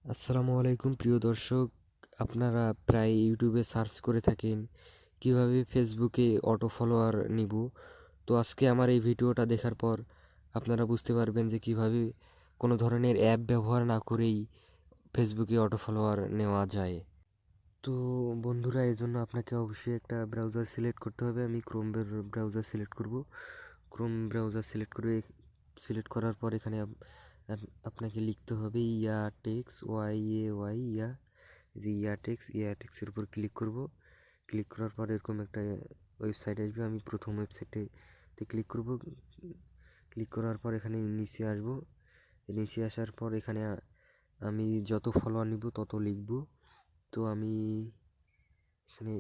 আসসালামু আলাইকুম প্রিয় দর্শক। আপনারা প্রায় ইউটিউবে সার্চ করে থাকেন কিভাবে ফেসবুকে অটো ফলোয়ার নিব। তো আজকে আমার এই ভিডিওটা দেখার পর আপনারা বুঝতে পারবেন যে কিভাবে কোনো ধরনের অ্যাপ ব্যবহার না করেই ফেসবুকে অটো ফলোয়ার নেওয়া যায়। তো বন্ধুরা, এই জন্য আপনাকে অবশ্যই একটা ব্রাউজার সিলেক্ট করতে হবে। আমি ক্রোম ব্রাউজার সিলেক্ট করব। ক্রোম ব্রাউজার সিলেক্ট করার পর এখানে আপনাকে লিখতে হবে ইয়াটেক্স, ওয়াই ইয়া, যে ইয়াটেক্সের উপর ক্লিক করব। ক্লিক করার পর এরকম একটা ওয়েবসাইট আসবে। আমি প্রথম ওয়েবসাইটেতে ক্লিক করব। ক্লিক করার পর এখানে নিচে আসব। নিচে আসার পর এখানে আমি যত ফলোয়ার নিব তত লিখব। তো আমি এখানে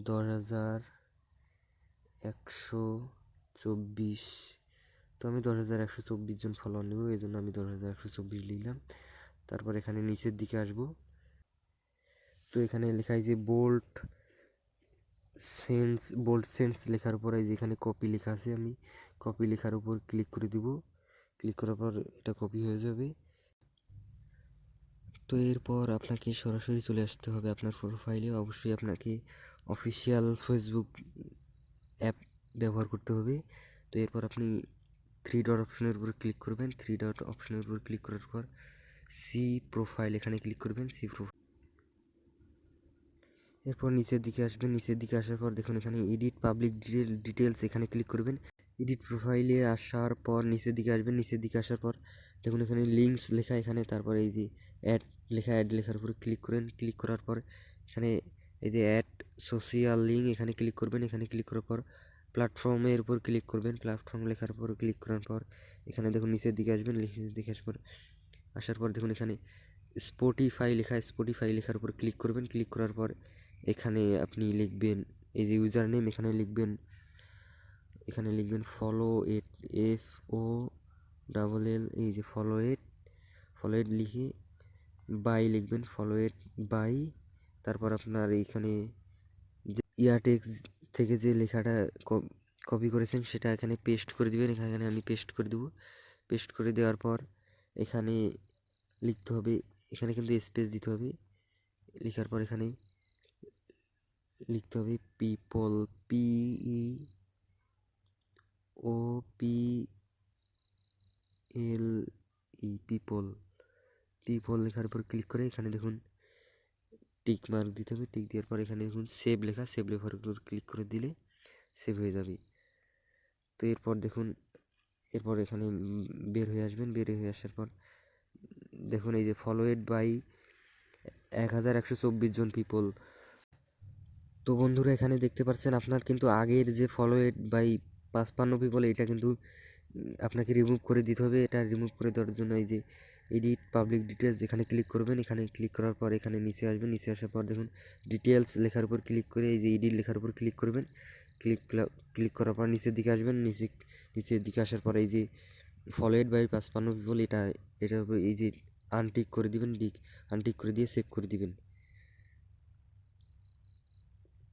10,124, তো আমি 10,124 জন ফলোয়ার নেব, এই জন্য আমি 10,124 লিখলাম। তারপর এখানে নিচের দিকে আসব। তো এখানে লেখায় যে বোল্ড সেন্স লেখার পরে যেখানে কপি লেখা আছে, আমি কপি লেখার উপর ক্লিক করে দিব। ক্লিক করার পর এটা কপি হয়ে যাবে। তো এরপর আপনাকে সরাসরি চলে আসতে হবে আপনার প্রোফাইলে। অবশ্যই আপনাকে অফিসিয়াল ফেসবুক অ্যাপ ব্যবহার করতে হবে। তো এরপর আপনি থ্রি ডট অপশনের উপর ক্লিক করবেন। থ্রি ডট অপশনের উপর ক্লিক করার পর সি প্রোফাইল এখানে ক্লিক করবেন। এরপর নিচের দিকে আসবেন। নিচের দিকে আসার পর দেখুন এখানে এডিট পাবলিক ডিটেলস এখানে ক্লিক করবেন। এডিট প্রোফাইলে আসার পর নিচের দিকে আসবেন। নিচের দিকে আসার পর দেখুন এখানে লিঙ্কস লেখা, এখানে তারপর এই যে অ্যাড লেখার উপর ক্লিক করেন। ক্লিক করার পর এখানে এই যে অ্যাড সোশিয়াল লিঙ্ক এখানে ক্লিক করবেন। এখানে ক্লিক করার পর প্ল্যাটফর্মের উপর ক্লিক করবেন। প্ল্যাটফর্ম লেখার উপর ক্লিক করার পর এখানে দেখুন নিচের দিকে আসবেন। নিচের দিকে আসার পর দেখুন এখানে স্পটিফাই লেখার উপর ক্লিক করবেন। ক্লিক করার পর এখানে আপনি লিখবেন এই যে ইউজার নেম, এখানে লিখবেন ফলো ইট, FOLL, এই যে ফলো ইট লিখে বাই লিখবেন, ফলো ইট বাই। তারপর আপনার এইখানে যে ইয়াটেক্স থেকে যে লেখাটা কপি করেছেন সেটা এখানে পেস্ট করে দিবেন। এখানে আমি পেস্ট করে দেবো। পেস্ট করে দেওয়ার পর এখানে লিখতে হবে, এখানে কিন্তু স্পেস দিতে হবে। লেখার পর এখানে লিখতে হবে পিপল, পিপল লেখার উপর ক্লিক করে এখানে দেখুন টিক মার্ক দিতে হবে। টিক দেওয়ার পর এখানে দেখুন সেভ লেখার উপর ক্লিক করে দিলে সেভ হয়ে যাবে। তো এরপর দেখুন এখানে বের হয়ে আসবেন। বের হয়ে আসার পর দেখুন এই যে ফলোয়েড বাই 1,124 জন পিপল। তো বন্ধুরা, এখানে দেখতে পাচ্ছেন আপনার কিন্তু আগের যে ফলোয়েড বাই 55 পিপল, এটা কিন্তু আপনাকে রিমুভ করে দিতে হবে। এটা রিমুভ করে দেওয়ার জন্য এই যে এডিট পাবলিক ডিটেলস এখানে ক্লিক করবেন। এখানে ক্লিক করার পর এখানে নিচে আসবেন। নিচে আসার পর দেখুন ডিটেলস লেখার উপর ক্লিক করে এই যে এডিট লেখার উপর ক্লিক করবেন। ক্লিক করার পর নিচের দিকে আসবেন। নিচের দিকে আসার পর এই যে ফলোয়েড বাই 55 পিপল, এটার উপর এই যে আনটিক করে দিবেন। আনটিক করে দিয়ে সেভ করে দিবেন।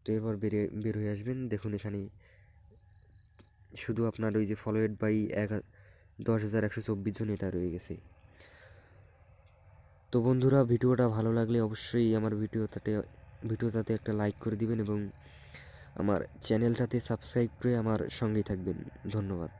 তো এরপর বের হয়ে আসবেন। দেখুন এখানে শুধু আপনার ওই যে ফলোয়েড বাই 10,124 জন এটা রয়ে গেছে। তো বন্ধুরা, ভিডিওটা ভালো লাগলে অবশ্যই আমার ভিডিওটাতে একটা লাইক করে দিবেন এবং আমার চ্যানেলটাতে সাবস্ক্রাইব করে আমার সঙ্গেই থাকবেন। ধন্যবাদ।